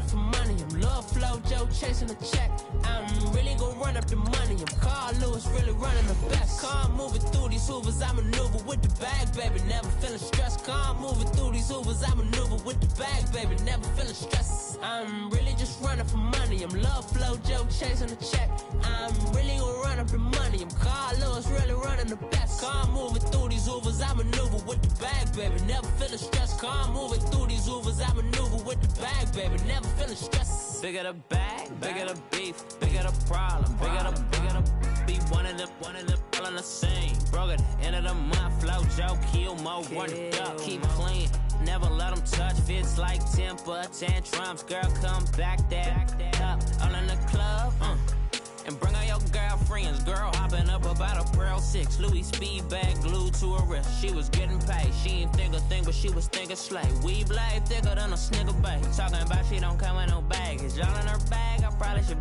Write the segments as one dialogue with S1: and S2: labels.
S1: running for money. I'm love flow, Joe chasing a check. I'm really gonna run up the money. I'm Carl Lewis, really running the best. Calm moving through these Hoovers, I maneuver with the bag, baby. Never feeling stressed. Calm moving through these Hoovers, I maneuver with the bag, baby. Never feeling stressed. I'm really just running for money. I'm love flow, Joe chasing a check. I'm really gonna run up the money. I'm Carl Lewis, really running the best. Calm moving through these Hoovers, I maneuver with the bag, baby. Never feeling stressed. Calm moving through these Hoovers, I maneuver with the bag, baby. Never feeling stressed. Bigger the bag, bigger the beef, bigger the problem, bigger the be one of them all in the same. Broke at the end of the month, flow, Joe, kill, mo, run it up, keep clean. Never let them touch, fits like temper tantrums. Girl, come back that up, all in the club, and bring all your girlfriends. Girl hopping up about a Pearl 6 Louis speed bag glued to her wrist. She was getting paid, she ain't think a thing, but she was thinking slay. We blade thicker than a snicker bag. Talking about she don't come with no baggage. All in her bag, I probably should.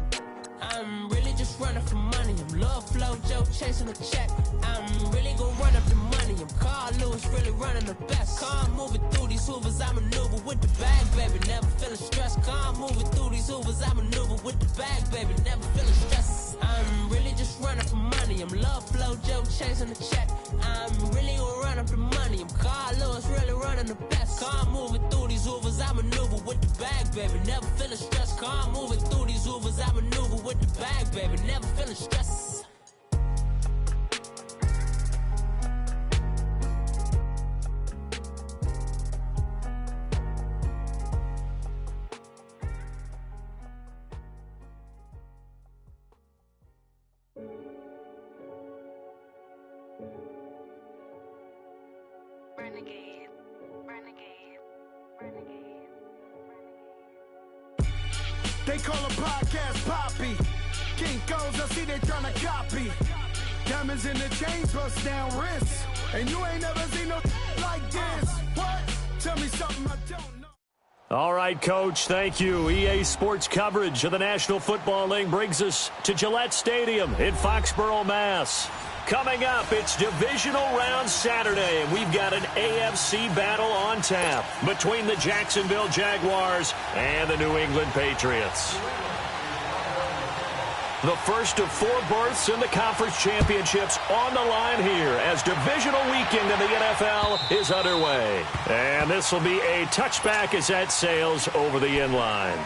S1: I'm really just running for money. I'm love flow, Joe chasing a check. I'm really gonna run up the money. I'm Carl Lewis, really running the best. Calm moving through these Hoovers, I maneuver with the bag, baby. Never feeling stressed. Calm moving through these Hoovers, I maneuver with the bag, baby. Never feeling stressed. I'm really just running for money. I'm love flow, Joe chasing a check. I'm really gonna run up the money. I'm Carl Lewis, really running the best. Calm moving through these Hoovers, I maneuver with the bag, baby. Never feeling stressed. Calm moving through these Hoovers, I maneuver with the bag, baby. Never feeling stressed.
S2: Renegade, renegade, renegade, renegade.
S3: They call a podcast Poppy. Kinkos, I see they tryna copy. Diamonds in the chains, bust down wrists. And you ain't never seen no like this. What? Tell me something I don't know.
S4: All right, Coach, thank you. EA Sports coverage of the National Football League brings us to Gillette Stadium in Foxborough, Mass. Coming up, it's Divisional Round Saturday, and we've got an AFC battle on tap between the Jacksonville Jaguars and the New England Patriots. The first of 4 berths in the conference championships on the line here as divisional weekend in the NFL is underway. And this will be a touchback as that sails over the end line.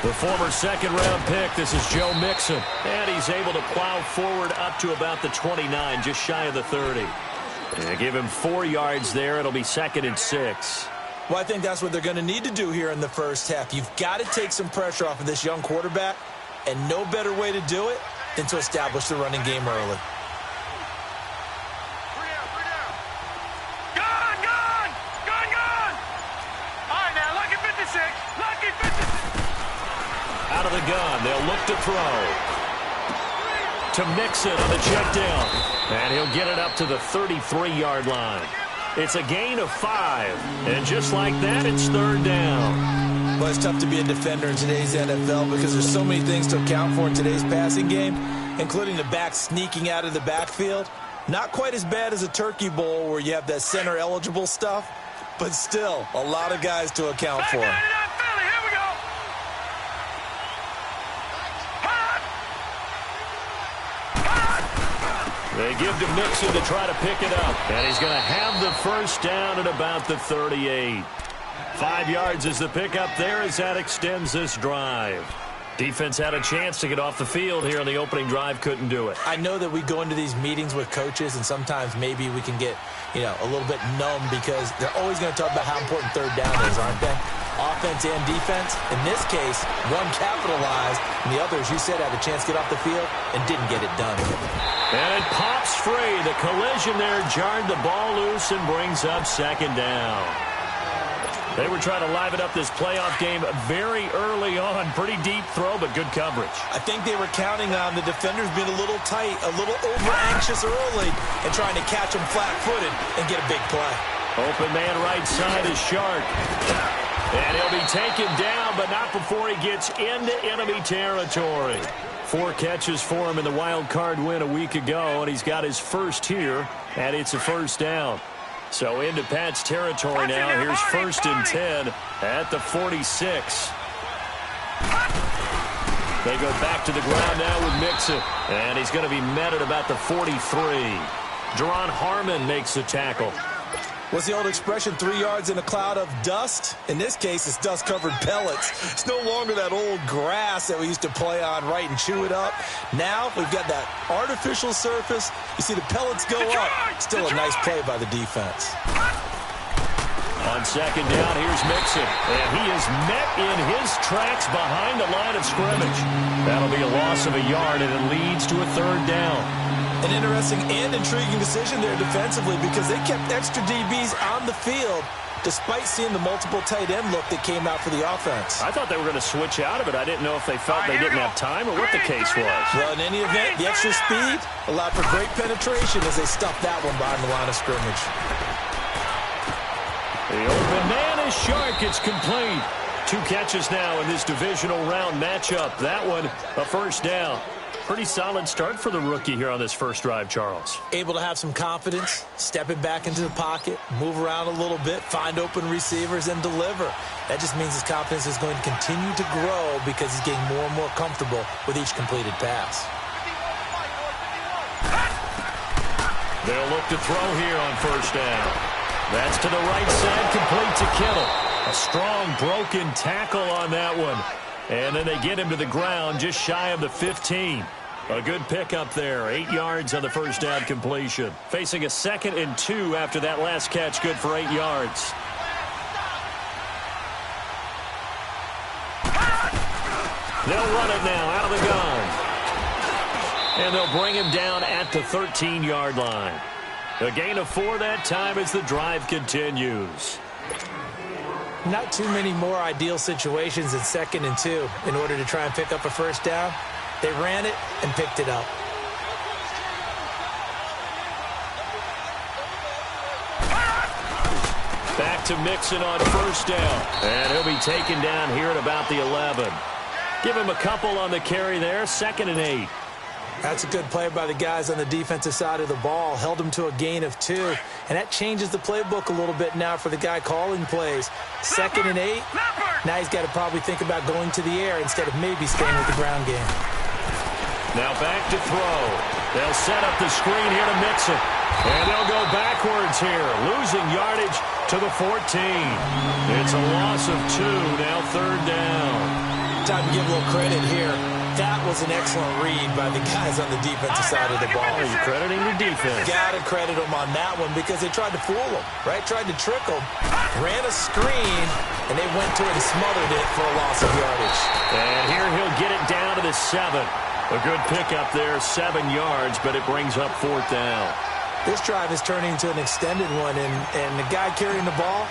S4: The former second-round pick, this is Joe Mixon. And he's able to plow forward up to about the 29, just shy of the 30. And give him 4 yards there. It'll be 2nd and 6.
S5: Well, I think that's what they're going to need to do here in the first half. You've got to take some pressure off of this young quarterback, and no better way to do it than to establish the running game early.
S4: Out of the gun, they'll look to throw. To Mixon on the check down. And he'll get it up to the 33-yard line. It's a gain of 5. And just like that, it's 3rd down.
S5: Well, it's tough to be a defender in today's NFL because there's so many things to account for in today's passing game, including the back sneaking out of the backfield. Not quite as bad as a turkey bowl where you have that center-eligible stuff, but still a lot of guys to account for.
S4: They give to Mixon to try to pick it up. And he's going to have the first down at about the 38. 5 yards is the pickup there as that extends this drive. Defense had a chance to get off the field here on the opening drive, couldn't do it.
S5: I know that we go into these meetings with coaches, and sometimes maybe we can get, a little bit numb because they're always going to talk about how important 3rd down is, aren't they? Offense and defense. In this case, one capitalized, and the other, as you said, had a chance to get off the field and didn't get it done.
S4: And it pops free. The collision there jarred the ball loose and brings up 2nd down. They were trying to liven up this playoff game very early on. Pretty deep throw, but good coverage.
S5: I think they were counting on the defenders being a little tight, a little over-anxious early, and trying to catch them flat-footed and get a big play.
S4: Open man right side is Shark. And he'll be taken down, but not before he gets into enemy territory. 4 catches for him in the wild card win a week ago, and he's got his first here, and it's a first down. So into Pat's territory now. Here's 1st and 10 at the 46. They go back to the ground now with Mixon, and he's going to be met at about the 43. Deron Harmon makes the tackle.
S5: What's the old expression, 3 yards in a cloud of dust? In this case, it's dust-covered pellets. It's no longer that old grass that we used to play on, right, and chew it up. Now we've got that artificial surface. You see the pellets go up. Still a nice play by the defense.
S4: On 2nd down, here's Mixon, and he is met in his tracks behind the line of scrimmage. That'll be a loss of a yard, and it leads to a 3rd down.
S5: An interesting and intriguing decision there defensively because they kept extra DBs on the field despite seeing the multiple tight end look that came out for the offense.
S4: I thought they were going to switch out of it. I didn't know if they felt they didn't have time or what the case was.
S5: Well, in any event, the extra speed allowed for great penetration as they stuffed that one behind the line of scrimmage.
S4: The open man is Shark. It's complete. 2 catches now in this divisional round matchup. That one, a first down. Pretty solid start for the rookie here on this first drive, Charles.
S5: Able to have some confidence, stepping back into the pocket, move around a little bit, find open receivers, and deliver. That just means his confidence is going to continue to grow because he's getting more and more comfortable with each completed pass.
S4: They'll look to throw here on first down. That's to the right side, complete to Kittle. A strong broken tackle on that one. And then they get him to the ground just shy of the 15. A good pickup there. 8 yards on the first down completion. Facing a 2nd and 2 after that last catch. Good for 8 yards. They'll run it now out of the gun. And they'll bring him down at the 13-yard line. A gain of 4 that time as the drive continues.
S5: Not too many more ideal situations in 2nd and 2 in order to try and pick up a first down. They ran it and picked it up.
S4: Back to Mixon on first down. And he'll be taken down here at about the 11. Give him a couple on the carry there. 2nd and 8.
S5: That's a good play by the guys on the defensive side of the ball. Held him to a gain of 2. And that changes the playbook a little bit now for the guy calling plays. 2nd and 8. Now he's got to probably think about going to the air instead of maybe staying with the ground game.
S4: Now back to throw. They'll set up the screen here to Mixon. And they'll go backwards here. Losing yardage to the 14. It's a loss of 2. Now 3rd down.
S5: Time to give a little credit here. That was an excellent read by the guys on the defensive side of the ball.
S4: You're crediting the defense.
S5: Got to credit them on that one because they tried to fool them, right? Tried to trick them. Ran a screen, and they went to it and smothered it for a loss of yardage.
S4: And here he'll get it down to the 7. A good pickup there, 7 yards, but it brings up 4th down.
S5: This drive is turning into an extended one, and the guy carrying the ball,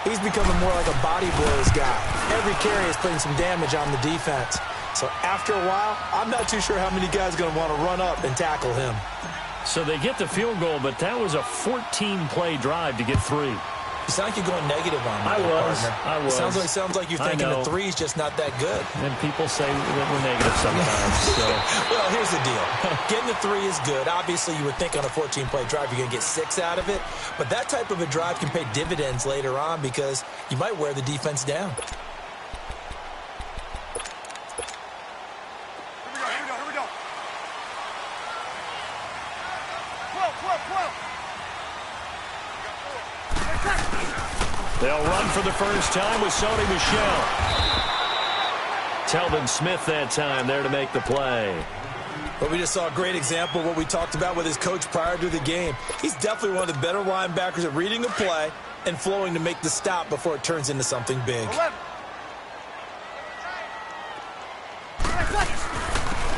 S5: he's becoming more like a body blows guy. Every carry is putting some damage on the defense. So after a while, I'm not too sure how many guys are going to want to run up and tackle him.
S4: So they get the field goal, but that was a 14-play drive to get 3.
S5: You sound like you're going negative on me, partner.
S4: I was.
S5: Sounds like you're thinking the 3's just not that good.
S4: And people say that we're negative sometimes. So.
S5: Well, here's the deal. Getting the 3 is good. Obviously, you would think on a 14-play drive you're going to get 6 out of it. But that type of a drive can pay dividends later on because you might wear the defense down.
S4: They'll run for the first time with Sony Michel. Telvin Smith that time there to make the play.
S5: But we just saw a great example of what we talked about with his coach prior to the game. He's definitely one of the better linebackers at reading a play and flowing to make the stop before it turns into something big.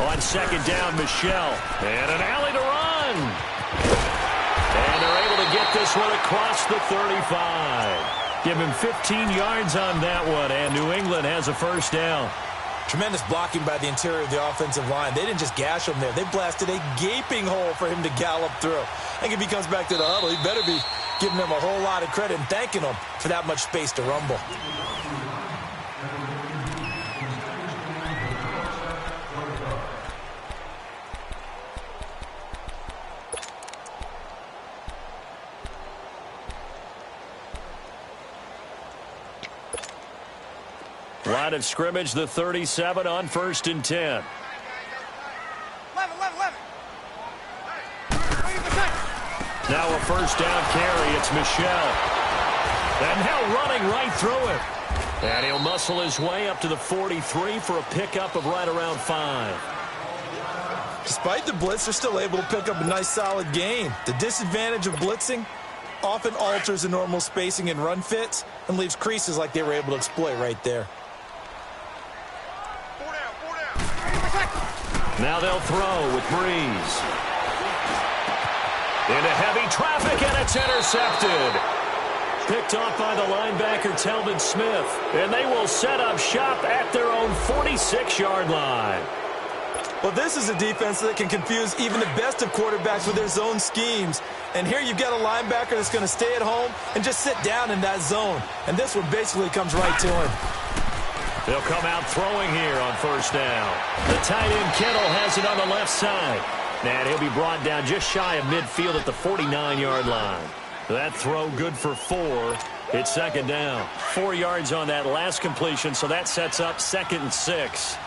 S4: On 2nd down, Michel. And an alley to run. And they're able to get this one across the 35. Give him 15 yards on that one, and New England has a first down.
S5: Tremendous blocking by the interior of the offensive line. They didn't just gash him there. They blasted a gaping hole for him to gallop through. I think if he comes back to the huddle, he better be giving them a whole lot of credit and thanking them for that much space to rumble.
S4: Line of scrimmage, the 37 on 1st and 10. Now a first down carry. It's Michelle. And now running right through it. And he'll muscle his way up to the 43 for a pickup of right around 5.
S5: Despite the blitz, they're still able to pick up a nice solid gain. The disadvantage of blitzing often alters the normal spacing and run fits and leaves creases like they were able to exploit right there.
S4: Now they'll throw with Breeze. Into heavy traffic, and it's intercepted. Picked off by the linebacker, Telvin Smith. And they will set up shop at their own 46-yard line.
S5: Well, this is a defense that can confuse even the best of quarterbacks with their zone schemes. And here you've got a linebacker that's going to stay at home and just sit down in that zone. And this one basically comes right to him.
S4: They'll come out throwing here on first down. The tight end Kittle has it on the left side. And he'll be brought down just shy of midfield at the 49-yard line. That throw good for 4. It's second down. 4 yards on that last completion, so that sets up 2nd and 6.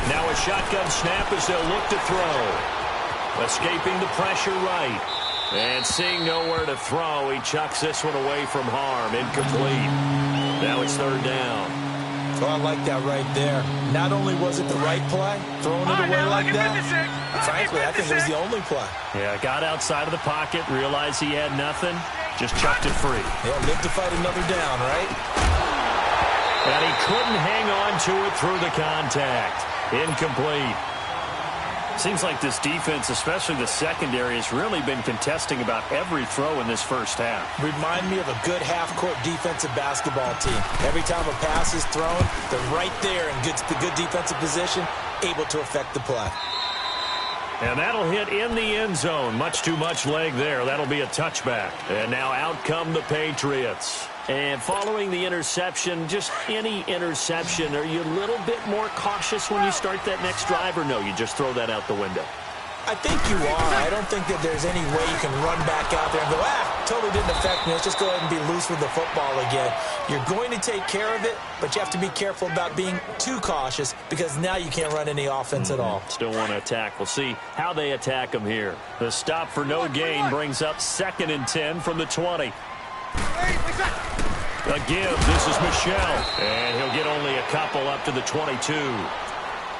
S4: Now a shotgun snap as they'll look to throw. Escaping the pressure right. And seeing nowhere to throw, he chucks this one away from harm. Incomplete. Now it's 3rd down.
S5: Oh, I like that right there. Not only was it the right play, throwing it away like that, frankly, I think it was the only play.
S4: Yeah, got outside of the pocket, realized he had nothing, just chucked it free.
S5: Yeah, live to fight another down, right?
S4: And he couldn't hang on to it through the contact. Incomplete. Seems like this defense, especially the secondary, has really been contesting about every throw in this first half.
S5: Remind me of a good half-court defensive basketball team. Every time a pass is thrown, they're right there in the good defensive position, able to affect the play.
S4: And that'll hit in the end zone. Much too much leg there. That'll be a touchback. And now out come the Patriots. And following the interception, just any interception, are you a little bit more cautious when you start that next drive, or no, you just throw that out the window?
S5: I think you are. I don't think that there's any way you can run back out there and go, totally didn't affect me. Let's just go ahead and be loose with the football again. You're going to take care of it, but you have to be careful about being too cautious because now you can't run any offense at all.
S4: Still want to attack. We'll see how they attack them here. The stop for no gain brings up 2nd and 10 from the 20. Again, this is Michelle, and he'll get only a couple up to the 22.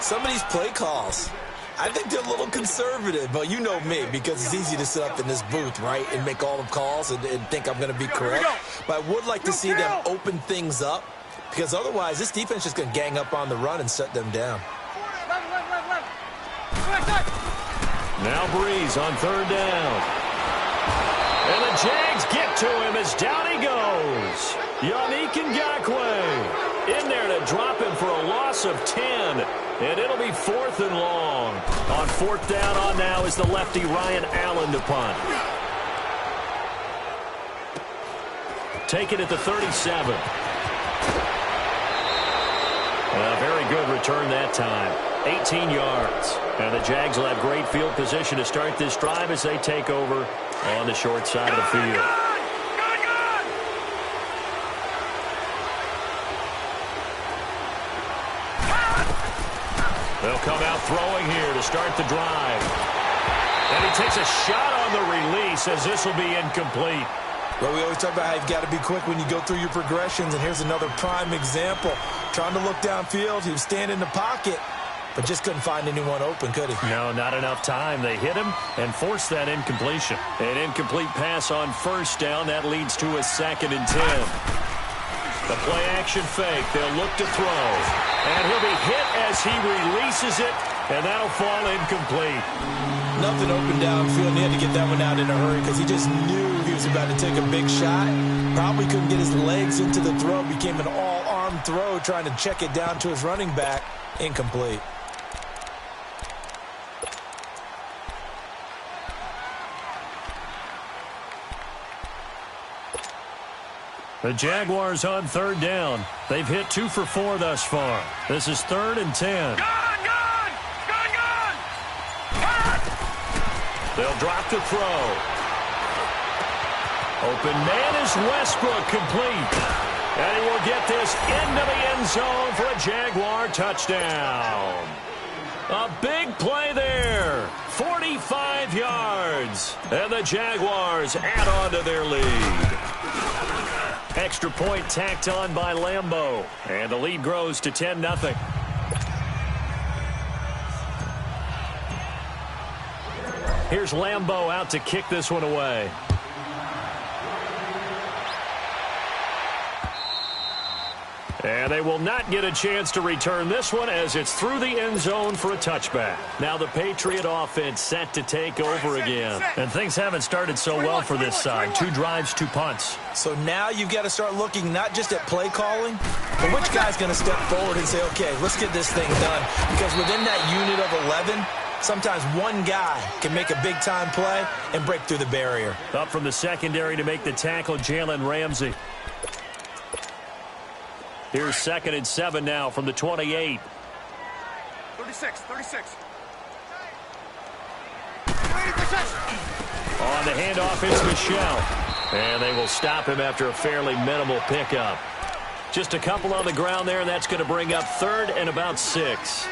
S5: Some of these play calls, I think they're a little conservative, but you know me, because it's easy to sit up in this booth, right, and make all the calls and think I'm going to be correct. But I would like to see them open things up, because otherwise this defense is just going to gang up on the run and shut them down.
S4: Now Breeze on 3rd down. And the Jags get to him as down he goes. Yannick Ngakoue in there to drop him for a loss of 10. And it'll be 4th and long. On 4th down on now is the lefty Ryan Allen to punt. Take it at the 37. A very good return that time. 18 yards. And the Jags will have great field position to start this drive as they take over on the short side of the field. They'll come out throwing here to start the drive. And he takes a shot on the release as this will be incomplete.
S5: Well, we always talk about how you've got to be quick when you go through your progressions, and here's another prime example. Trying to look downfield, he was standing in the pocket, but just couldn't find anyone open, could he?
S4: No, not enough time. They hit him and forced that incompletion. An incomplete pass on 1st down. That leads to a 2nd and 10. The play action fake. They'll look to throw. And he'll be hit as he releases it, and that'll fall incomplete.
S5: Nothing open downfield, and he had to get that one out in a hurry because he just knew he was about to take a big shot. Probably couldn't get his legs into the throw. Became an all-arm some throw trying to check it down to his running back. Incomplete.
S4: The Jaguars on third down. They've hit 2 for 4 thus far. This is 3rd and 10. They'll drop the throw. Open man is Westbrook, complete. And he will get this into the end zone for a Jaguar touchdown. A big play there. 45 yards. And the Jaguars add on to their lead. Extra point tacked on by Lambeau. And the lead grows to 10-0. Here's Lambeau out to kick this one away. And they will not get a chance to return this one as it's through the end zone for a touchback. Now the Patriot offense set to take over again. And things haven't started so well for this side. 2 drives, 2 punts.
S5: So now you've got to start looking not just at play calling, but which guy's going to step forward and say, okay, let's get this thing done. Because within that unit of 11, sometimes one guy can make a big-time play and break through the barrier.
S4: Up from the secondary to make the tackle, Jalen Ramsey. Here's 2nd and 7 now from the 28.
S3: 36.
S4: On the handoff, it's Michel. And they will stop him after a fairly minimal pickup. Just a couple on the ground there, and that's going to bring up 3rd and about 6.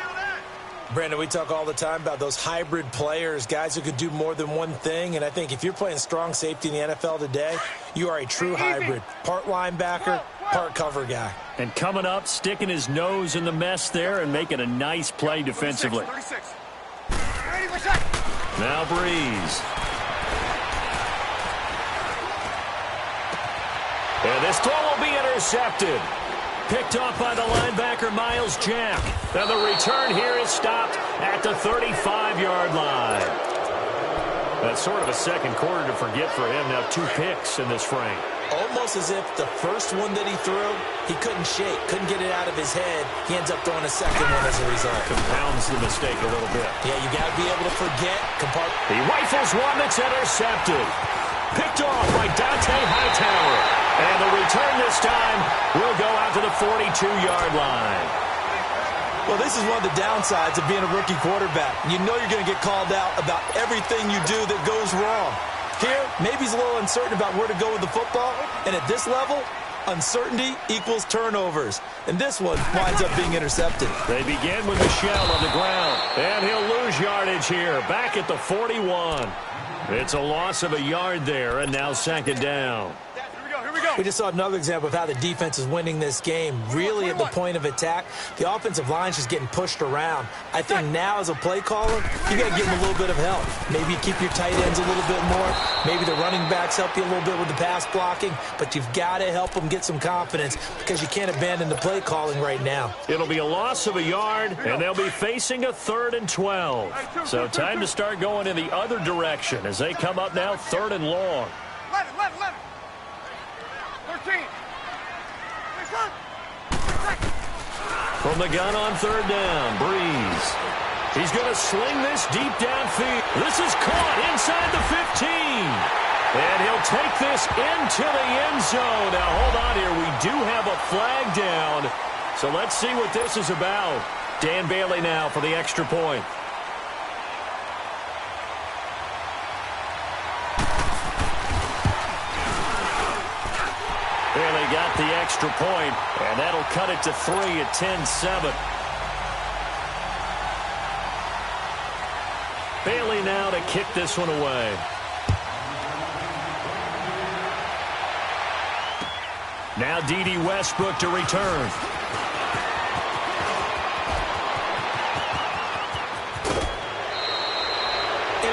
S5: Brandon, we talk all the time about those hybrid players, guys who could do more than one thing. And I think if you're playing strong safety in the NFL today, you are a true hybrid. Part linebacker, part cover guy.
S4: And coming up, sticking his nose in the mess there and making a nice play defensively.
S3: 36.
S4: Now Breeze. And this throw will be intercepted. Picked off by the linebacker, Miles Jack. And the return here is stopped at the 35-yard line. That's sort of a second quarter to forget for him. Now 2 picks in this frame.
S5: Almost as if the first one that he threw, he couldn't shake, couldn't get it out of his head. He ends up throwing a second one as a result.
S4: Compounds the mistake a little bit.
S5: Yeah, you got to be able to forget.
S4: He rifles one that's intercepted. Picked off by Dante Hightower. And the return this time will go out to the 42-yard line.
S5: Well, this is one of the downsides of being a rookie quarterback. You know you're going to get called out about everything you do that goes wrong. Here, maybe he's a little uncertain about where to go with the football. And at this level, uncertainty equals turnovers. And this one winds up being intercepted.
S4: They begin with Michel on the ground. And he'll lose yardage here, back at the 41. It's a loss of a yard there, and now 2nd down.
S5: We just saw another example of how the defense is winning this game. Really at the point of attack, the offensive line's just getting pushed around. I think now as a play caller, you got to give them a little bit of help. Maybe keep your tight ends a little bit more. Maybe the running backs help you a little bit with the pass blocking. But you've got to help them get some confidence because you can't abandon the play calling right now.
S4: It'll be a loss of a yard, and they'll be facing a 3rd and 12. So time to start going in the other direction as they come up now 3rd and long.
S3: Let it. 13.
S4: From the gun on 3rd down, Breeze. He's going to sling this deep downfield. This is caught inside the 15. And he'll take this into the end zone. Now, hold on here. We do have a flag down. So let's see what this is about. Dan Bailey now for the extra point. Bailey got the extra point, and that'll cut it to 3 at 10-7. Bailey now to kick this one away. Now D.D. Westbrook to return.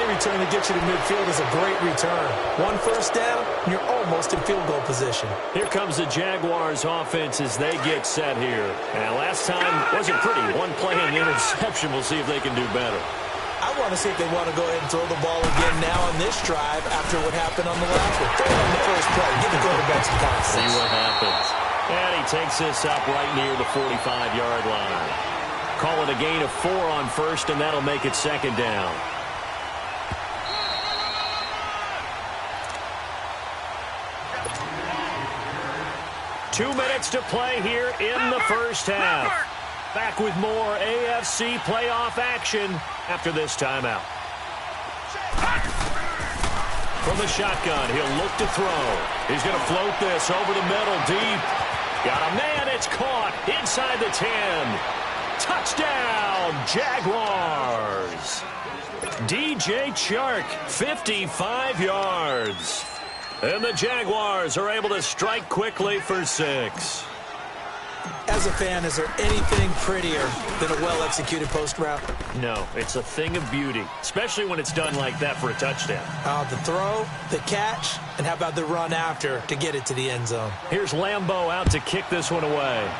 S5: Return to get you to midfield is a great return. 1 first down, and you're almost in field goal position.
S4: Here comes the Jaguars offense as they get set here. And last time wasn't pretty. 1 play and interception. We'll see if they can do better.
S5: I want to see if they want to go ahead and throw the ball again now on this drive after what happened on the last one. Throw it on the first play. Give the quarterback some confidence.
S4: See what happens. And he takes this up right near the 45-yard line. Call it a gain of 4 on first, and that'll make it second down. Two minutes to play here in the first half. Back with more AFC playoff action after this timeout. From the shotgun, he'll look to throw. He's going to float this over the middle deep. Got a man, it's caught inside the 10. Touchdown, Jaguars. DJ Chark, 55 yards. And the Jaguars are able to strike quickly for 6.
S5: As a fan, is there anything prettier than a well-executed post route?
S4: No, it's a thing of beauty, especially when it's done like that for a touchdown.
S5: The throw, the catch, and how about the run after to get it to the end zone?
S4: Here's Lambeau out to kick this one away.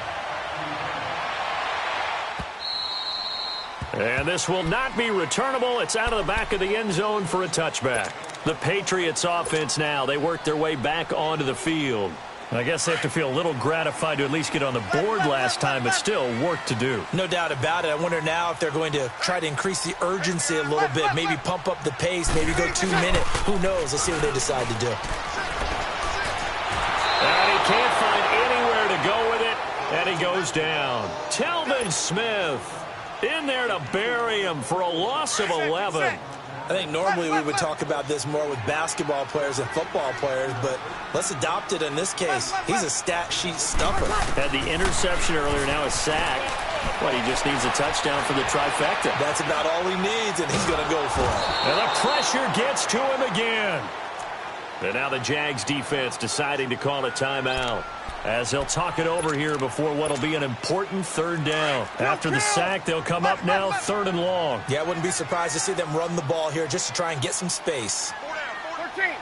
S4: And this will not be returnable. It's out of the back of the end zone for a touchback. The Patriots offense now, they work their way back onto the field. I guess they have to feel a little gratified to at least get on the board last time, but still work to do.
S5: No doubt about it. I wonder now if they're going to try to increase the urgency a little bit, maybe pump up the pace, maybe go 2 minute. Who knows? Let's see what they decide to do.
S4: And he can't find anywhere to go with it, and he goes down. Telvin Smith in there to bury him for a loss of 11.
S5: I think normally we would talk about this more with basketball players and football players, but let's adopt it in this case. He's a stat sheet stuffer.
S4: Had the interception earlier, now a sack. But he just needs a touchdown for the trifecta.
S5: That's about all he needs, and he's going to go for it.
S4: And the pressure gets to him again. And now the Jags defense deciding to call a timeout, as they'll talk it over here before what will be an important third down. After the sack, they'll come up now 3rd and long.
S5: Yeah, I wouldn't be surprised to see them run the ball here just to try and get some space.
S3: 14.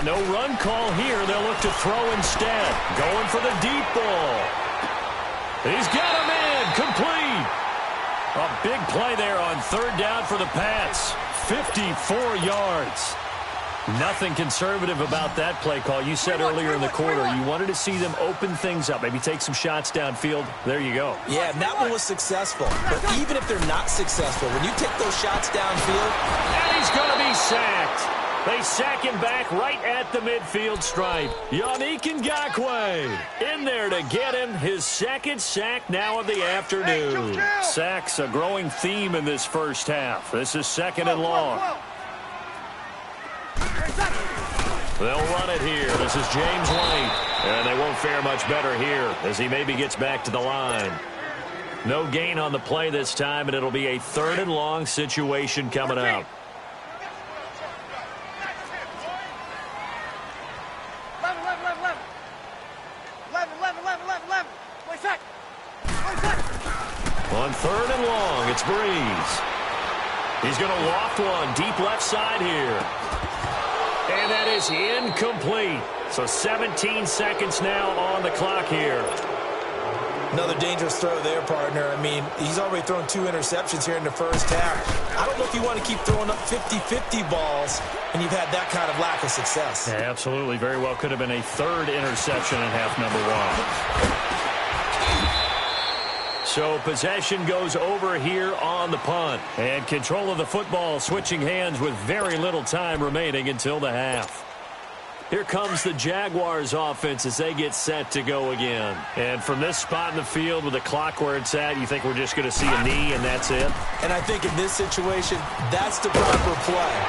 S4: No run call here. They'll look to throw instead. Going for the deep ball. He's got him in. Complete. A big play there on 3rd down for the Pats. 54 yards. Nothing conservative about that play call. You said earlier in the quarter you wanted to see them open things up, maybe take some shots downfield. There you go.
S5: Yeah, and that one was successful. But even if they're not successful, when you take those shots downfield...
S4: And he's going to be sacked. They sack him back right at the midfield stripe. Yannick Ngakoue in there to get him his 2nd sack now of the afternoon. Sacks a growing theme in this first half. This is 2nd and long. They'll run it here. This is James White. And they won't fare much better here as he maybe gets back to the line. No gain on the play this time, and it'll be a 3rd and long situation coming up.
S3: 11.
S4: On 3rd and long, it's Breeze. He's going to loft one deep left side here. And that is incomplete. So 17 seconds now on the clock here.
S5: Another dangerous throw there, partner. I mean, he's already thrown 2 interceptions here in the first half. I don't know if you want to keep throwing up 50-50 balls when you've had that kind of lack of success.
S4: Yeah, absolutely. Very well could have been a 3rd interception in half number 1. So possession goes over here on the punt. And control of the football switching hands with very little time remaining until the half. Here comes the Jaguars offense as they get set to go again. And from this spot in the field with the clock where it's at, you think we're just going to see a knee and that's it?
S5: And I think in this situation, that's the proper play.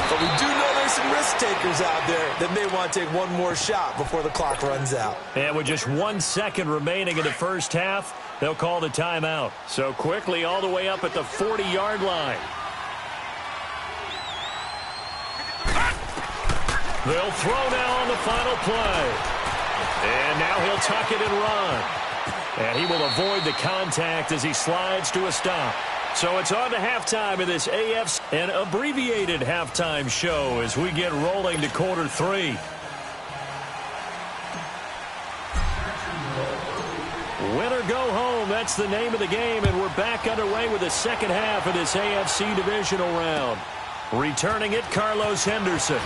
S5: But we do know there's some risk takers out there that may want to take one more shot before the clock runs out.
S4: And with just 1 second remaining in the first half, they'll call the timeout. So quickly all the way up at the 40-yard line. They'll throw now on the final play. And now he'll tuck it and run. And he will avoid the contact as he slides to a stop. So it's on to halftime of this AFC, an abbreviated halftime show as we get rolling to quarter 3. Win or go home, that's the name of the game, and we're back underway with the second half of this AFC divisional round. Returning it, Carlos Henderson.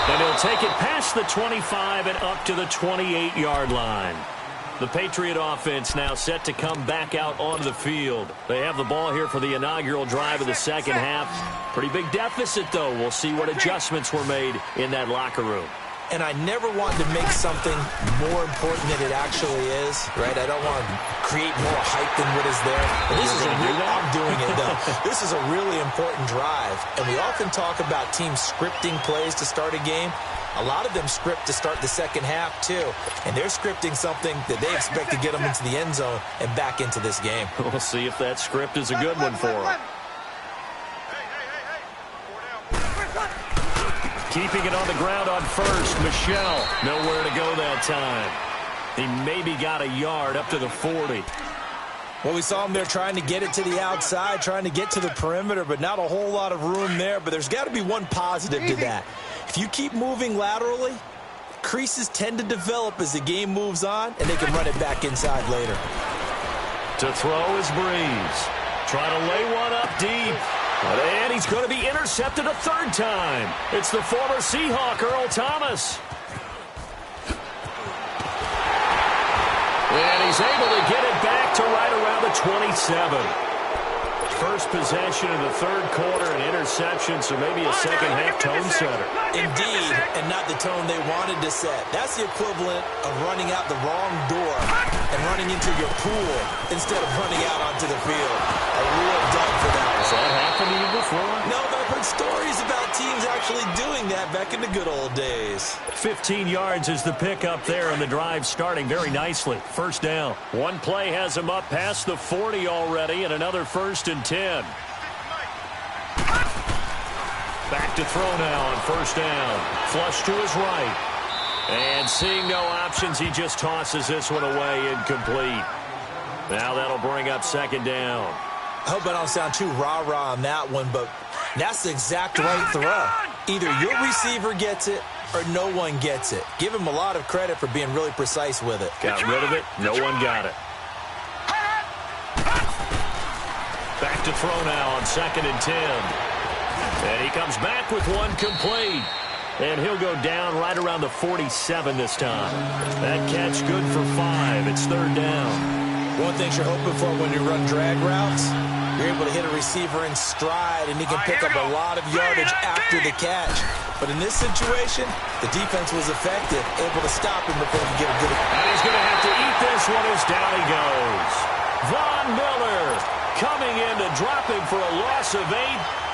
S4: And he'll take it past the 25 and up to the 28-yard line. The Patriot offense now set to come back out onto the field. They have the ball here for the inaugural drive of the second half. Pretty big deficit, though. We'll see what adjustments were made in that locker room.
S5: And I never want to make something more important than it actually is, right? I don't want to create more hype than what is there. But I'm doing it, though. This is a really important drive. And we often talk about teams scripting plays to start a game. A lot of them script to start the second half, too. And they're scripting something that they expect to get them into the end zone and back into this game.
S4: We'll see if that script is a good one for them. Keeping it on the ground on first. Michel, nowhere to go that time. He maybe got a yard up to the 40.
S5: Well, we saw him there trying to get it to the outside, trying to get to the perimeter, but not a whole lot of room there. But there's got to be one positive to that. If you keep moving laterally, creases tend to develop as the game moves on, and they can run it back inside later.
S4: To throw is Breeze. Trying to lay one up deep. And he's going to be intercepted a third time. It's the former Seahawk, Earl Thomas. And he's able to get it back to right around the 27. First possession in the third quarter, an interception, so maybe a second-half tone setter.
S5: Indeed, and not the tone they wanted to set. That's the equivalent of running out the wrong door and running into your pool instead of running out onto the field. A real dud for that.
S4: Has that happened to you before?
S5: No, but I've heard stories about teams actually doing that back in the good old days.
S4: 15 yards is the pickup there, and the drive starting very nicely. First down. One play has him up past the 40 already, and another 1st and 10. Back to throw now on first down. Flush to his right. And seeing no options, he just tosses this one away incomplete. Now that'll bring up second down.
S5: I hope I don't sound too rah-rah on that one, but that's the exact right throw. Either your receiver gets it or no one gets it. Give him a lot of credit for being really precise with it.
S4: Got rid of it. No one got it. Back to throw now on 2nd and 10. And he comes back with one complete. And he'll go down right around the 47 this time. That catch good for 5. It's third down.
S5: One thing you're hoping for when you run drag routes, you're able to hit a receiver in stride, and he can pick up a lot of yardage after the catch. But in this situation, the defense was effective, able to stop him before he could get a good...
S4: And he's going to have to eat this one as down he goes. Von Miller coming in to drop him for a loss of 8,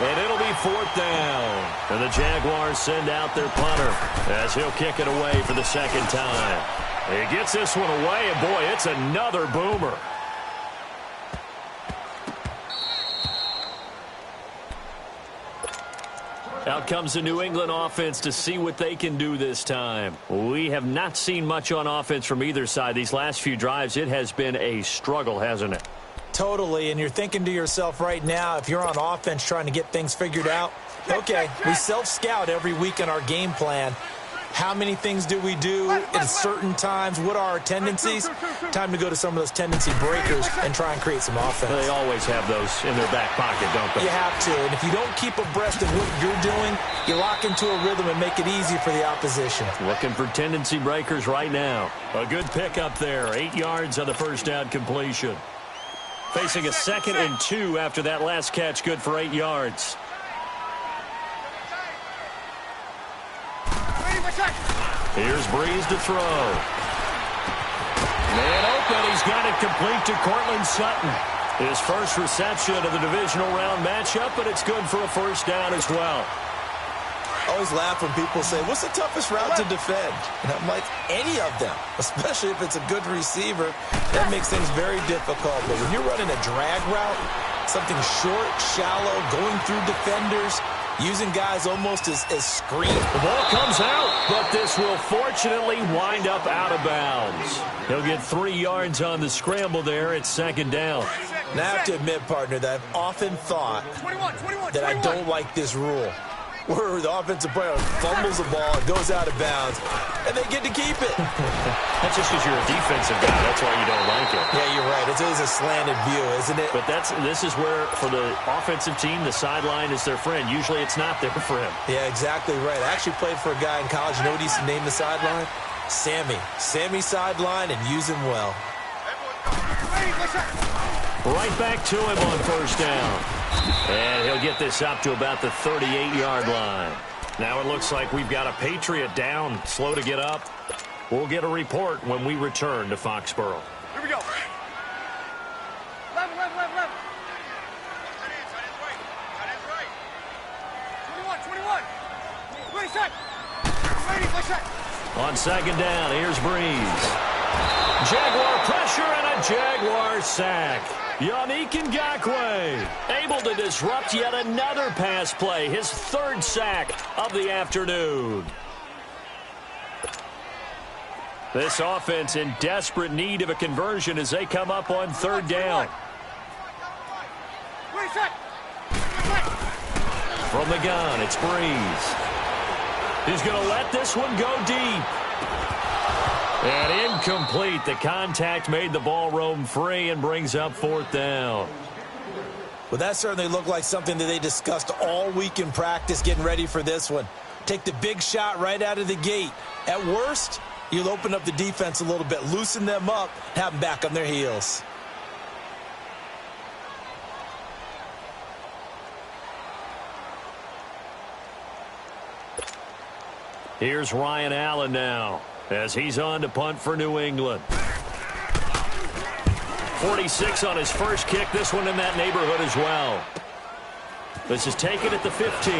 S4: and it'll be 4th down. And the Jaguars send out their punter as he'll kick it away for the second time. He gets this one away, and boy, it's another boomer. Out comes the New England offense to see what they can do this time. We have not seen much on offense from either side. These last few drives, it has been a struggle, hasn't it?
S5: Totally, and you're thinking to yourself right now, if you're on offense trying to get things figured out, okay, we self-scout every week in our game plan. How many things do we do at certain times? What are our tendencies? Time to go to some of those tendency breakers and try and create some offense.
S4: They always have those in their back pocket, don't they?
S5: You have to. And if you don't keep abreast of what you're doing, you lock into a rhythm and make it easy for the opposition.
S4: Looking for tendency breakers right now. A good pickup there. 8 yards on the first down completion. Facing a 2nd and 2 after that last catch, good for 8 yards. Here's Breeze to throw. Man open. He's got it complete to Cortland Sutton. His first reception of the divisional round matchup, but it's good for a first down as well.
S5: I always laugh when people say, what's the toughest route to defend? And I'm like, any of them, especially if it's a good receiver. That makes things very difficult. But when you're running a drag route, something short, shallow, going through defenders, using guys almost as screens.
S4: The ball comes out, but this will fortunately wind up out of bounds. He'll get 3 yards on the scramble there. It's second down.
S5: Now I have to admit, partner, that I've often thought that I don't like this rule, where the offensive player fumbles the ball, it goes out of bounds, and they get to keep it.
S4: That's just because you're a defensive guy. That's why you don't like it.
S5: Yeah, you're right. It's always a slanted view, isn't it?
S4: But this is where, for the offensive team, the sideline is their friend. Usually it's not there for him.
S5: Yeah, exactly right. I actually played for a guy in college. You know what he used to name the sideline? Sammy. Sammy sideline, and use him well.
S4: Right back to him on first down. And he'll get this up to about the 38-yard line. Now it looks like we've got a Patriot down, slow to get up. We'll get a report when we return to Foxborough.
S3: Here we go. Left. Tight end's right. 21. 20 set.
S4: On second down, here's Breeze. Jaguar pressure and a Jaguar sack. Yannick Ngakoue able to disrupt yet another pass play. His third sack of the afternoon. This offense in desperate need of a conversion as they come up on third down. From the gun, it's Breeze. He's going to let this one go deep. And incomplete. The contact made the ball roam free and brings up fourth down.
S5: Well, that certainly looked like something that they discussed all week in practice getting ready for this one. Take the big shot right out of the gate. At worst, you'll open up the defense a little bit, loosen them up, have them back on their heels.
S4: Here's Ryan Allen now as he's on to punt for New England. 46 on his first kick. This one in that neighborhood as well. This is taken at the 15.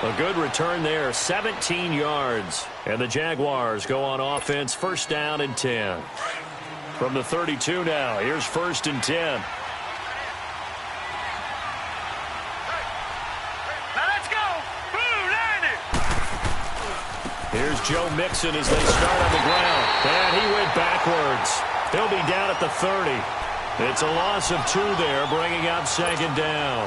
S4: A good return there, 17 yards. And the Jaguars go on offense, first down and 10. From the 32 now, here's first and 10. Here's Joe Mixon as they start on the ground. And he went backwards. He'll be down at the 30. It's a loss of 2 there, bringing up second down.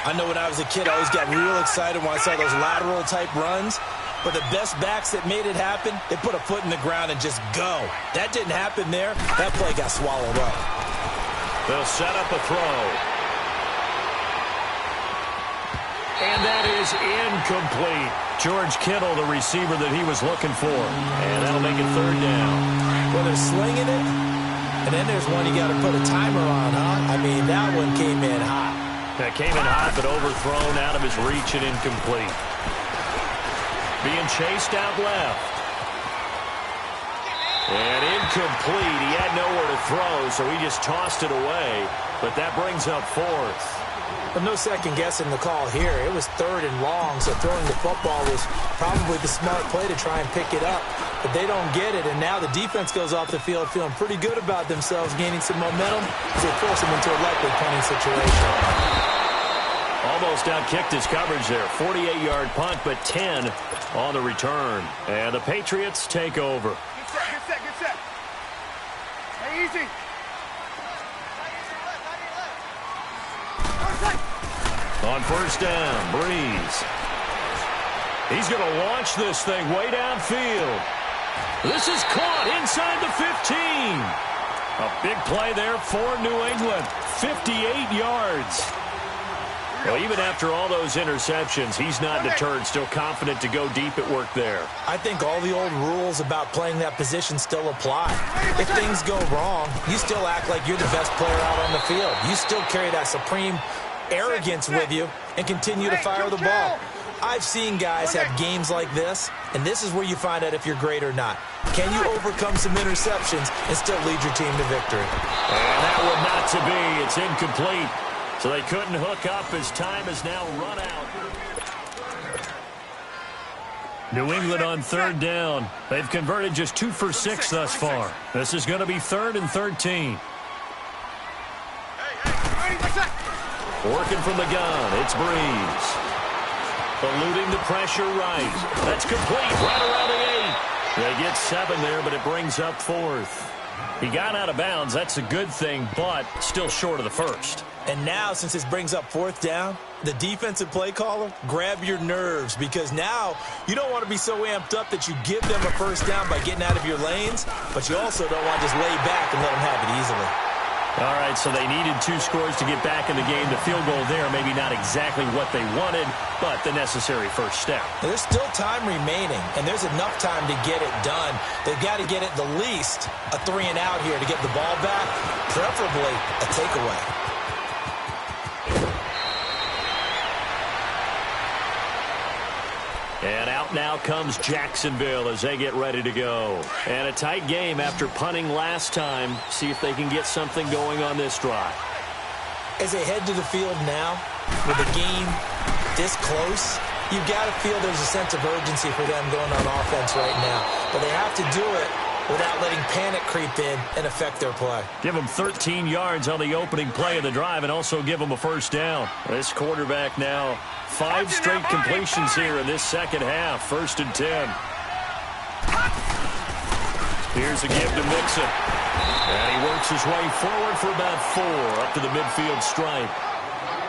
S5: I know when I was a kid, I always got real excited when I saw those lateral-type runs. But the best backs that made it happen, they put a foot in the ground and just go. That didn't happen there. That play got swallowed up.
S4: They'll set up a throw. And that is incomplete. George Kittle, the receiver that he was looking for. And that'll make it third down.
S5: Well, they're slinging it. And then there's one you got to put a timer on, huh? I mean, that one came in hot.
S4: That came in hot, but overthrown out of his reach and incomplete. Being chased out left. And incomplete. He had nowhere to throw, so he just tossed it away. But that brings up fourth.
S5: But no second guessing the call here. It was third and long, so throwing the football was probably the smart play to try and pick it up. But they don't get it, and now the defense goes off the field feeling pretty good about themselves, gaining some momentum as they force them into a likely punting situation.
S4: Almost outkicked his coverage there. 48-yard punt, but 10 on the return. And the Patriots take over.
S3: Good set. Hey, easy.
S4: On first down, Breeze. He's going to launch this thing way downfield. This is caught inside the 15. A big play there for New England. 58 yards. Well, even after all those interceptions, he's not deterred, still confident to go deep at work there.
S5: I think all the old rules about playing that position still apply. If things go wrong, you still act like you're the best player out on the field. You still carry that supreme arrogance with you and continue to fire the ball. I've seen guys have games like this, and this is where you find out if you're great or not. Can you overcome some interceptions and still lead your team to victory?
S4: And that one not to be. It's incomplete. So they couldn't hook up as time has now run out. New England on third down. They've converted just 2 for 6 thus far. This is going to be 3rd and 13. Working from the gun, it's Breeze. Eluding the pressure right. That's complete, right around the 8. They get 7 there, but it brings up 4th. He got out of bounds. That's a good thing, but still short of the first.
S5: And now, since this brings up 4th down, the defensive play caller, grab your nerves, because now you don't want to be so amped up that you give them a first down by getting out of your lanes, but you also don't want to just lay back and let them have it easily.
S4: All right, so they needed 2 scores to get back in the game. The field goal there, maybe not exactly what they wanted, but the necessary first step.
S5: There's still time remaining, and there's enough time to get it done. They've got to get at the least a 3-and-out here to get the ball back, preferably a takeaway.
S4: And out now comes Jacksonville as they get ready to go. And a tight game after punting last time. See if they can get something going on this drive.
S5: As they head to the field now, with the game this close, you've got to feel there's a sense of urgency for them going on offense right now. But they have to do it without letting panic creep in and affect their play.
S4: Give them 13 yards on the opening play of the drive and also give them a first down. This quarterback now 5 straight completions here in this second half. 1st and 10. Here's a give to Mixon. And he works his way forward for about 4 up to the midfield stripe.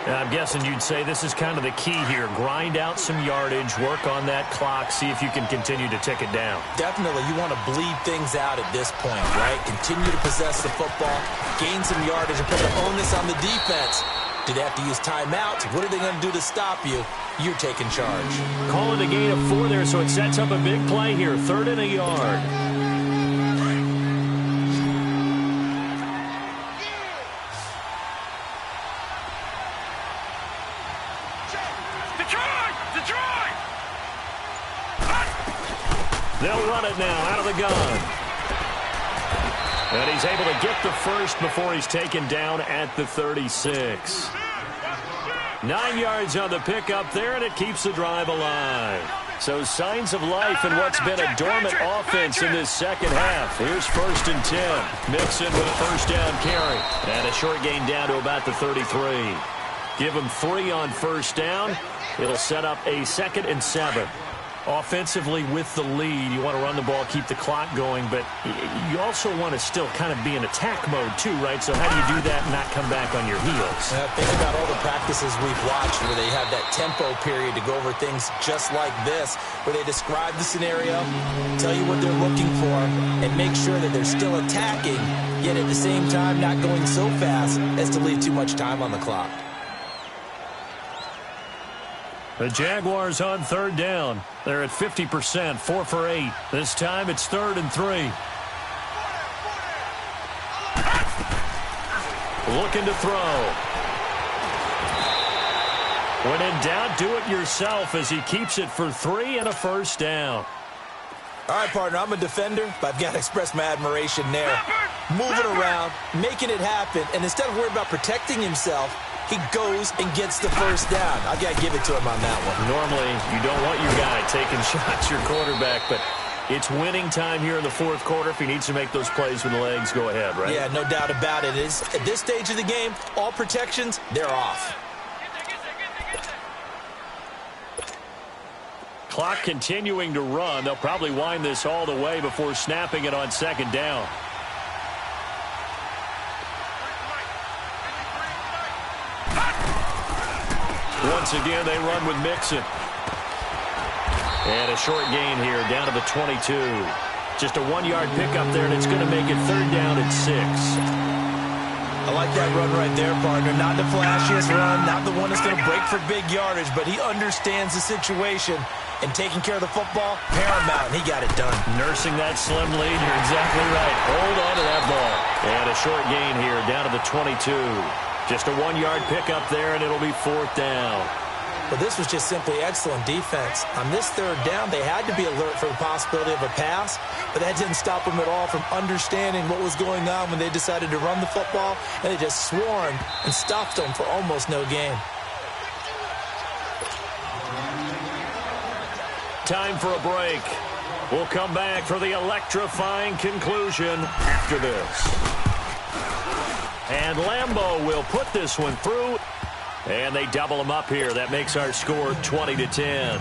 S4: And I'm guessing you'd say this is kind of the key here. Grind out some yardage, work on that clock, see if you can continue to tick it down.
S5: Definitely, you want to bleed things out at this point, right? Continue to possess the football, gain some yardage, and put the onus on the defense. Do they have to use timeouts? What are they going to do to stop you? You're taking charge.
S4: Call it a gain of 4 there, so it sets up a big play here. 3rd and a yard. They'll run it now out of the gun. And he's able to get the first before he's taken down at the 36. 9 yards on the pickup there, and it keeps the drive alive. So signs of life in what's been a dormant offense in this second half. Here's 1st and 10. Mixon with a first down carry. And a short gain down to about the 33. Give him 3 on first down. It'll set up a 2nd and 7. Offensively with the lead, you want to run the ball, keep the clock going, but you also want to still kind of be in attack mode too, right? So how do you do that and not come back on your heels?
S5: Think about all the practices we've watched where they have that tempo period to go over things just like this, where they describe the scenario, tell you what they're looking for, and make sure that they're still attacking, yet at the same time not going so fast as to leave too much time on the clock.
S4: The Jaguars on 3rd down. They're at 50%, 4 for 8. This time it's 3rd and 3. Looking to throw. When in doubt, do it yourself as he keeps it for 3 and a first down.
S5: All right, partner, I'm a defender, but I've got to express my admiration there. Moving around, making it happen, and instead of worrying about protecting himself, he goes and gets the first down. I've got to give it to him on that one.
S4: Normally, you don't want your guy taking shots, your quarterback, but it's winning time here in the 4th quarter. If he needs to make those plays with the legs, go ahead, right?
S5: Yeah, no doubt about it. At this stage of the game, all protections, they're off.
S4: Clock continuing to run. They'll probably wind this all the way before snapping it on 2nd down. Once again, they run with Mixon. And a short gain here, down to the 22. Just a 1-yard pickup there, and it's going to make it 3rd down and 6.
S5: I like that run right there, partner. Not the flashiest run, not the one that's going to break for big yardage, but he understands the situation, and taking care of the football, paramount, and he got it done.
S4: Nursing that slim lead, you're exactly right. Hold on to that ball. And a short gain here, down to the 22. Just a 1-yard pickup there, and it'll be 4th down.
S5: Well, this was just simply excellent defense. On this 3rd down, they had to be alert for the possibility of a pass, but that didn't stop them at all from understanding what was going on when they decided to run the football, and they just swarmed and stopped them for almost no gain.
S4: Time for a break. We'll come back for the electrifying conclusion after this. And Lambeau will put this one through. And they double him up here. That makes our score 20-10.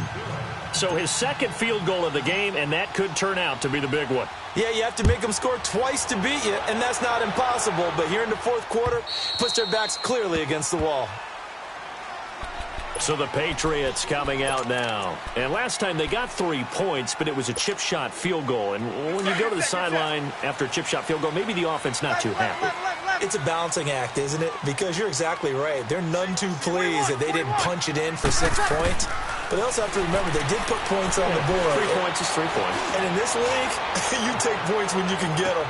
S4: So his 2nd field goal of the game, and that could turn out to be the big one.
S5: Yeah, you have to make them score twice to beat you, and that's not impossible. But here in the 4th quarter, puts their backs clearly against the wall.
S4: So the Patriots coming out now. And last time they got 3 points, but it was a chip shot field goal. And when you go to the sideline after a chip shot field goal, maybe the offense not too happy.
S5: It's a balancing act, isn't it? Because you're exactly right. They're none too pleased that they didn't punch it in for 6 points. But they also have to remember they did put points on the board.
S4: 3 points is 3 points.
S5: And in this league, you take points when you can get them.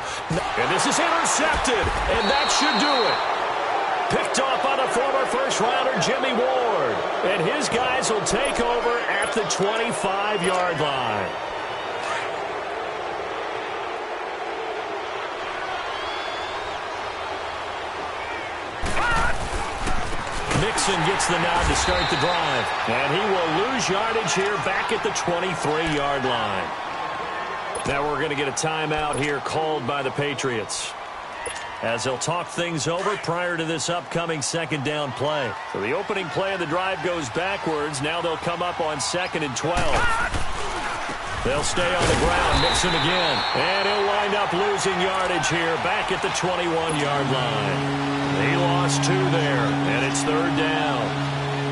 S4: And this is intercepted, and that should do it. Picked off by the former first-rounder Jimmy Ward. And his guys will take over at the 25-yard line. Mixon gets the nod to start the drive. And he will lose yardage here back at the 23-yard line. Now we're going to get a timeout here called by the Patriots, as they'll talk things over prior to this upcoming second down play. So the opening play of the drive goes backwards. Now they'll come up on 2nd and 12. They'll stay on the ground. Mixon again. And he'll wind up losing yardage here back at the 21-yard line. He lost 2 there, and it's 3rd down.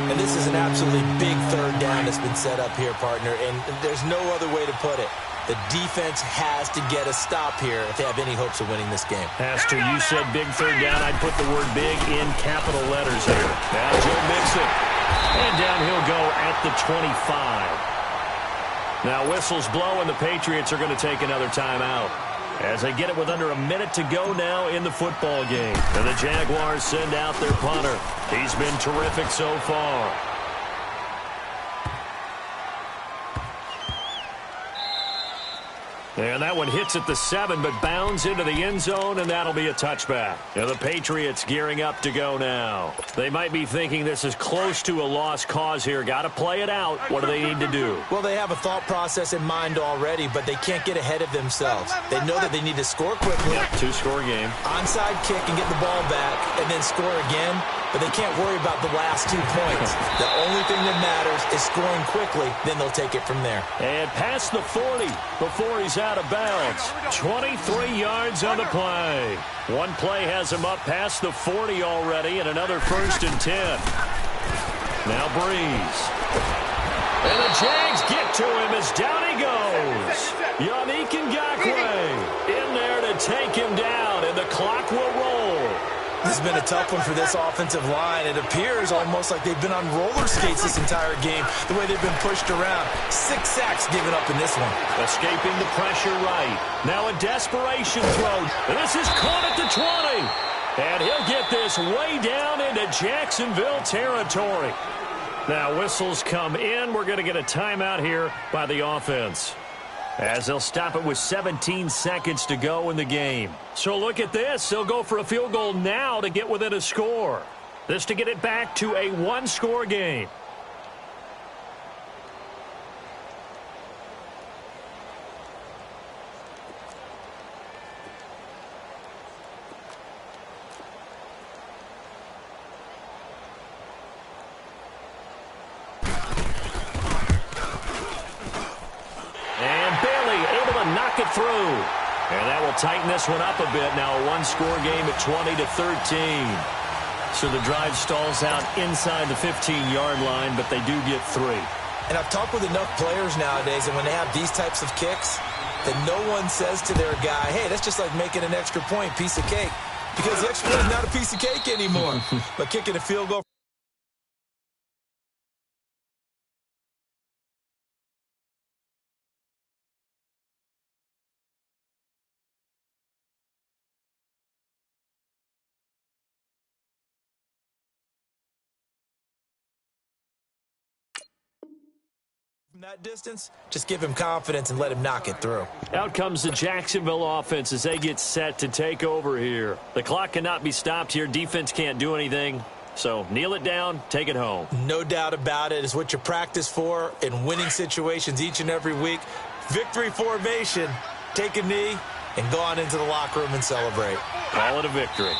S5: And this is an absolutely big 3rd down that's been set up here, partner, and there's no other way to put it. The defense has to get a stop here if they have any hopes of winning this game.
S4: Has to. You said big 3rd down. I'd put the word big in capital letters here. Now Joe Mixon. And down he'll go at the 25. Now whistles blow, and the Patriots are going to take another timeout, as they get it with under a minute to go now in the football game. And the Jaguars send out their punter. He's been terrific so far. And that one hits at the 7, but bounds into the end zone, and that'll be a touchback. And the Patriots gearing up to go now. They might be thinking this is close to a lost cause here. Got to play it out. What do they need to do?
S5: Well, they have a thought process in mind already, but they can't get ahead of themselves. They know that they need to score quickly.
S4: Yep, 2-score game.
S5: Onside kick and get the ball back, and then score again. But they can't worry about the last 2 points. The only thing that matters is scoring quickly. Then they'll take it from there.
S4: And past the 40 before he's out of bounds. 23 yards on the play. One play has him up past the 40 already, and another 1st and 10. Now Breeze. And the Jags get to him as down he goes. Yannick Ngakoue in there to take him down, and the clock will roll.
S5: This has been a tough one for this offensive line. It appears almost like they've been on roller skates this entire game, the way they've been pushed around. 6 sacks given up in this one.
S4: Escaping the pressure right. Now a desperation throw. And this is caught at the 20. And he'll get this way down into Jacksonville territory. Now whistles come in. We're going to get a timeout here by the offense, as they'll stop it with 17 seconds to go in the game. So look at this. They'll go for a field goal now to get within a score. This to get it back to a 1-score game. Knock it through. And that will tighten this one up a bit. Now a 1-score game at 20-13. So the drive stalls out inside the 15-yard line, but they do get 3.
S5: And I've talked with enough players nowadays, and when they have these types of kicks, that no one says to their guy, hey, that's just like making an extra point, piece of cake. Because the extra point is not a piece of cake anymore. But kicking a field goal. From that distance, just give him confidence and let him knock it through.
S4: Out comes the Jacksonville offense as they get set to take over here. The clock cannot be stopped here. Defense can't do anything. So kneel it down, take it home.
S5: No doubt about it. It's what you practice for in winning situations each and every week. Victory formation. Take a knee and go on into the locker room and celebrate.
S4: Call it a victory.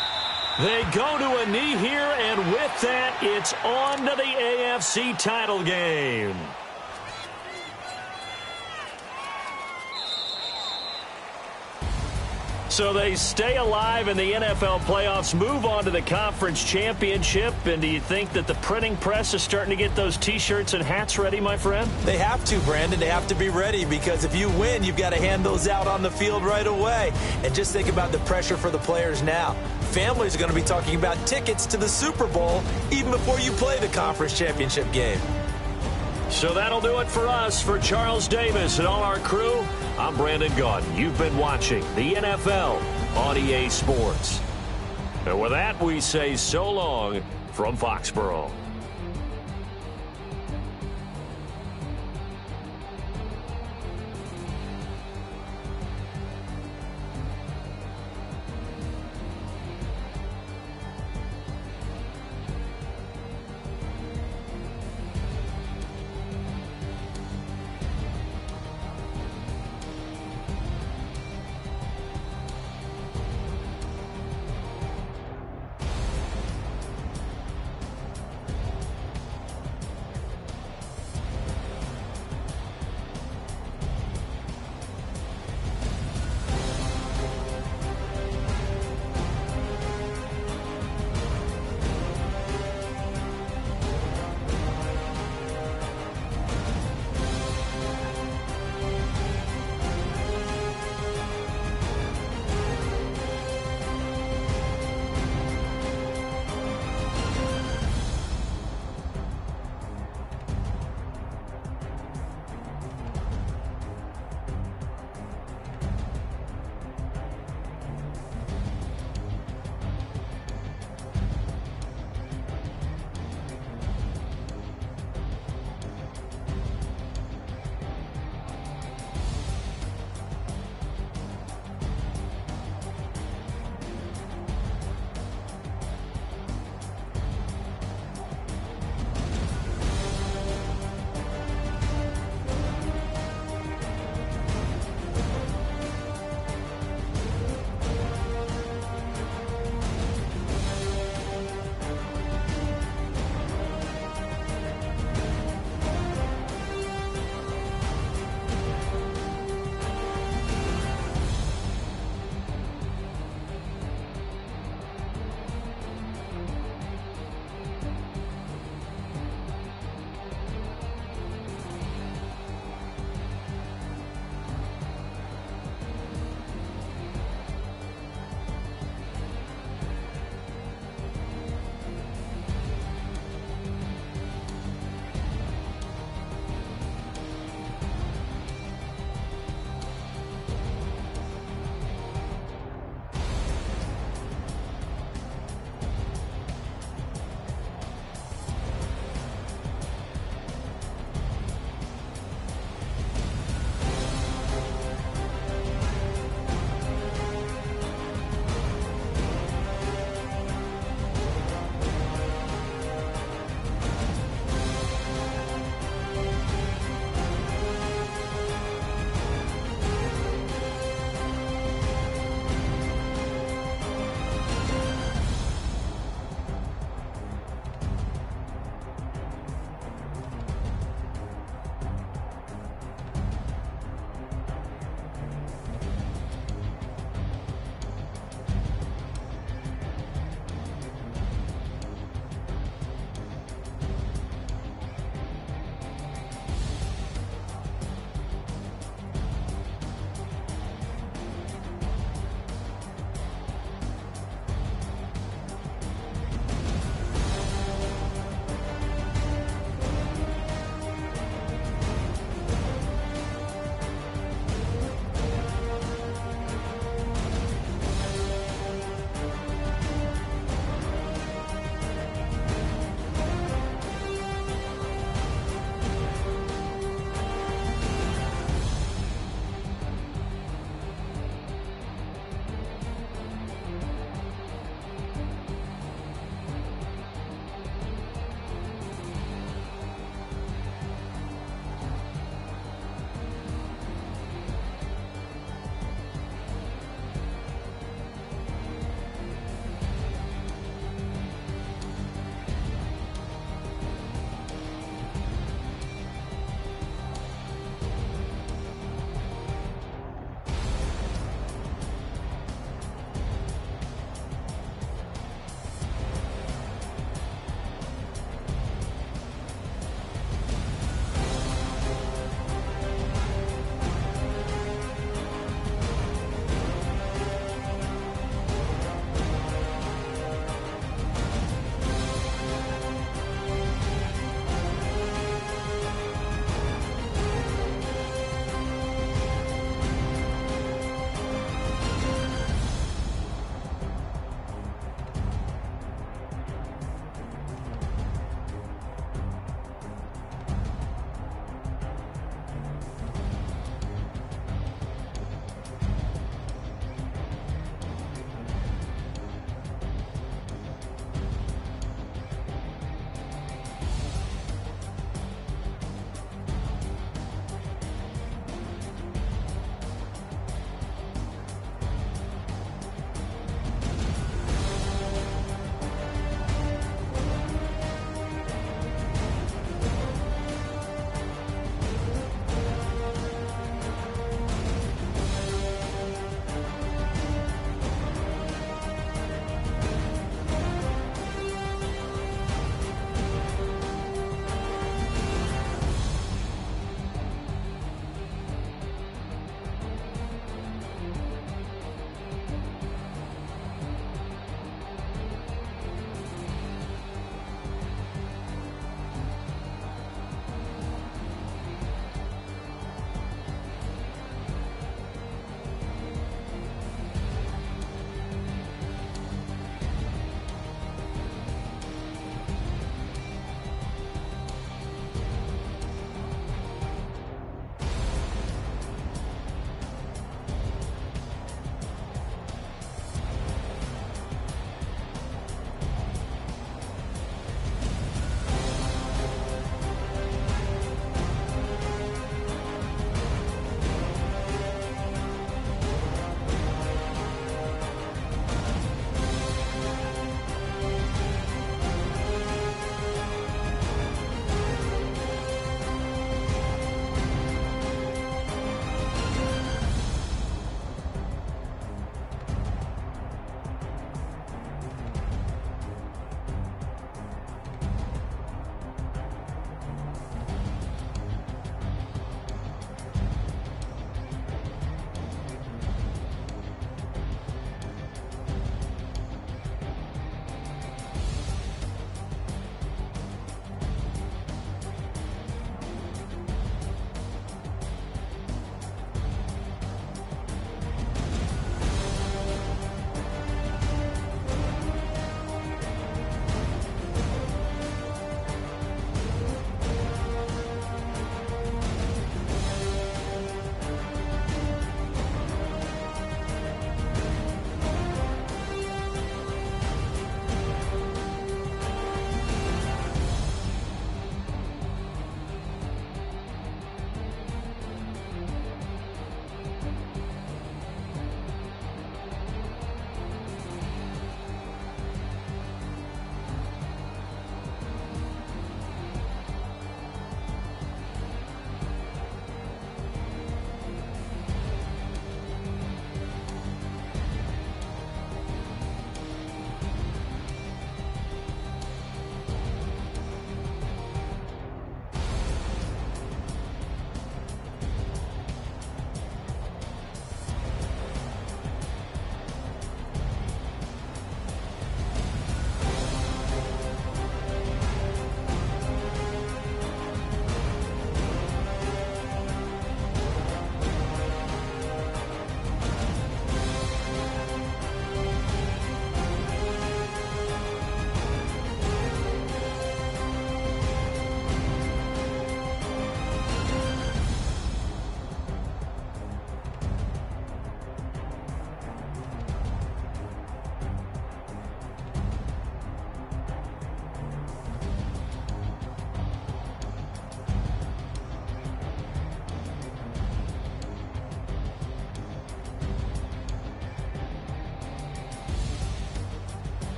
S4: They go to a knee here, and with that, it's on to the AFC title game. So they stay alive in the NFL playoffs, move on to the conference championship. And do you think that the printing press is starting to get those T-shirts and hats ready, my friend?
S5: They have to, Brandon. They have to be ready because if you win, you've got to hand those out on the field right away. And just think about the pressure for the players now. Families are going to be talking about tickets to the Super Bowl even before you play the conference championship game.
S4: So that'll do it for us. For Charles Davis and all our crew, I'm Brandon Gaudin. You've been watching the NFL on EA Sports. And with that, we say so long from Foxborough.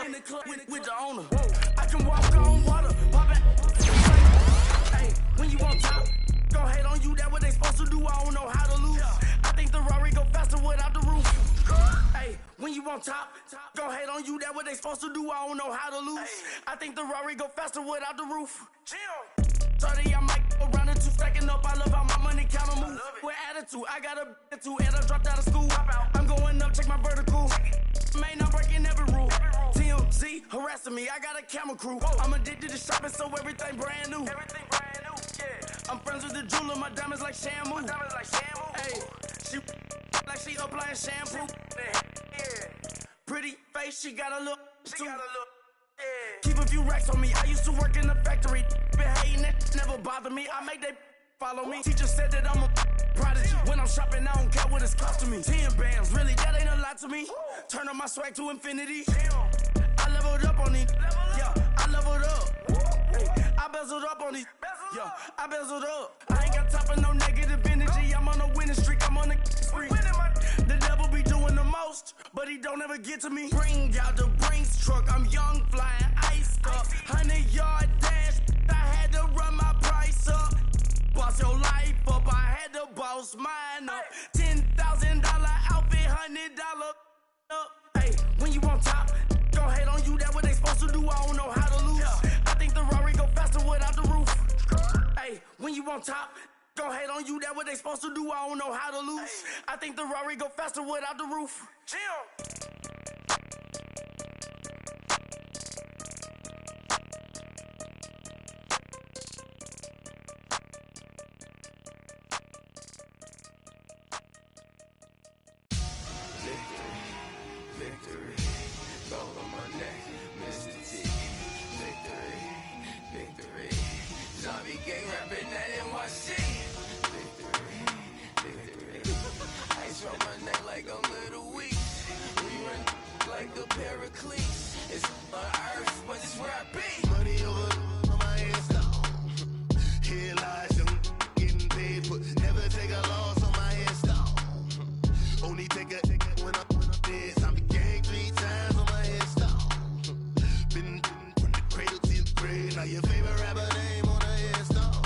S3: in the club with the owner. I can walk on water, pop it. Hey, when you on top, go hate on you, that what they supposed to do, I don't know how to lose. I think the Rari go faster without the roof. Hey, when you on top, go hate on you, that what they supposed to do, I don't know how to lose. I think the Rari go faster without the roof. 30, I might go around the two, stacking up, I love how my money count on move. With attitude, I got a attitude, and I dropped out of school. I'm going up, check my vertical. Man, I'm breaking every rule. TMZ harassing me, I got a camera crew. I'm addicted to shopping, so everything brand new. I'm friends with the jeweler, my diamonds like shampoo. Hey, she like she applying shampoo. Pretty face, she got a look. Keep a few racks on me, I used to work in the factory. Been hating it, never bother me. I make they follow me. Teacher said that I'm a prodigy. When I'm shopping, I don't care what it's costing me. 10 bands, really, that ain't a lot to me. Turn on my swag to infinity. I leveled up on these. Yeah, I leveled up. Hey, I bezeled up on these. Yeah, I bezeled up. I ain't got time for no negative energy. I'm on a winning streak, I'm on a spree. The devil be doing the most, but he don't ever get to me. Bring out the Brinks truck, I'm young, flying, iced up. 100-yard dash, I had to run my price up. Boss your life up, I had to boss mine up. $10,000 outfit, $100 up. Hey, when you on top, don't hate on you, that what they supposed to do, I don't know how to lose. I think the Rari go faster without the roof. Hey, when you on top, don't hate on you, that what they supposed to do, I don't know how to lose. I think the Rari go faster without the roof.
S6: Victory, gold on my neck, Mr. T. Victory, zombie gang rapping that NYC. Victory, ice on my neck like I'm Little Weak. We run like a Paraclete. It's on earth, but it's where I be. Money over on my hands down. Here lies young, getting paid, but never take a loss on my hands down. Only take a when I'm dead. Zombie gang 3 times on my hands down. Been from the cradle to the grave. Now your favorite rapper name on the hands down.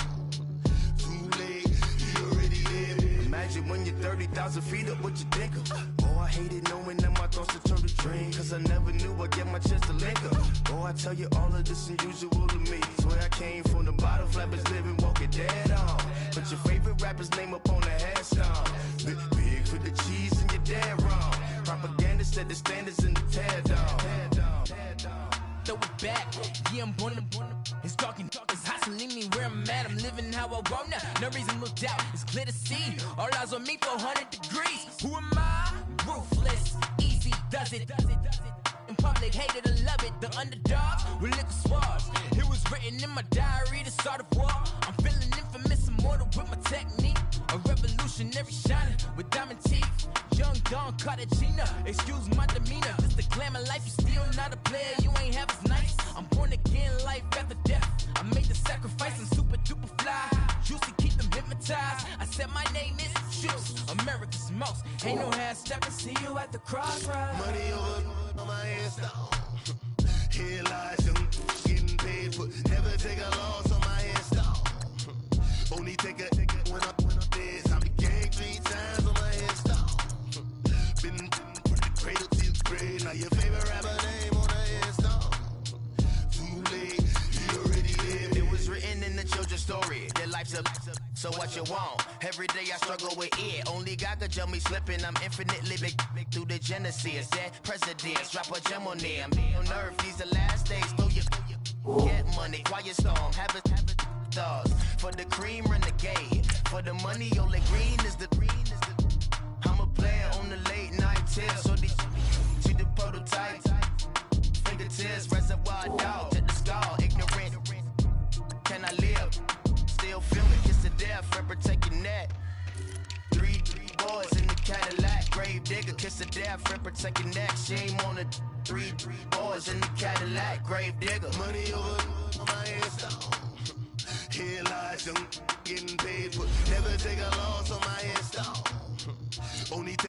S6: Too late, you already there. Imagine when you're 30,000 feet up, what you think of? Oh, I hated knowing that my thoughts would turn to dream. Cause I never knew I'd get my chance to link up. Oh, I tell you all of this unusual to me. Swear I came from the bottom, flappers living, walking dead on. Put your favorite rapper's name up on the headstone. Big for the cheese and you're dead wrong. Propaganda set the standards in the tear down.
S1: Throw it back, yeah, I'm born to. It's dark and it's hot, so leave me where I'm at. I'm living how I want now. No reason to look out, it's clear to see. All eyes on me for 100 degrees. Who am I? Ruthless, easy does it. In public, hated or love it. The underdogs with liquor swabs. It was written in my diary to start a war. I'm feeling infamous, immortal with my technique. A revolutionary shining with diamond teeth. Young Don Cartagena, excuse my demeanor. This the glamour life, you still not a player. You ain't half as nice. I'm born again, life after death. I made the sacrifice, I'm super duper fly. Used to keep them hypnotized. I said my name is Juice, America's most. Ain't no half stepping, see you at the crossroads.
S6: Money over on my hands down. Here lies young, getting paid, but never take a loss on my hands down. Only take a when I'm dead. Zombie gang 3 times on my hands down. Been from the cradle to the grave. Now your favorite rapper name on the hands down. Too late, you already lived. It was written in the children's story. Their life's a so what you want? Every day I struggle with it. Only God could jump me slipping. I'm infinitely big through the genesis. Dead presidents, drop a gem on them. On earth, these the last days. Throw your get money, quiet storm. Have it thoughts. For the cream, renegade. For the money, only green is the. I'm a player on the late night tip. So these see the prototype. Fingertips, reservoir dog to the skull. Ignorant. Can I live? Still feeling kiss to death, forever taking that. 3 boys in the Cadillac, grave digger, kiss to death, forever taking that. Shame on the 3 boys in the Cadillac, grave digger. Money over on my hands down. Here lies young, getting paid, but never take a loss on my hands down. Only take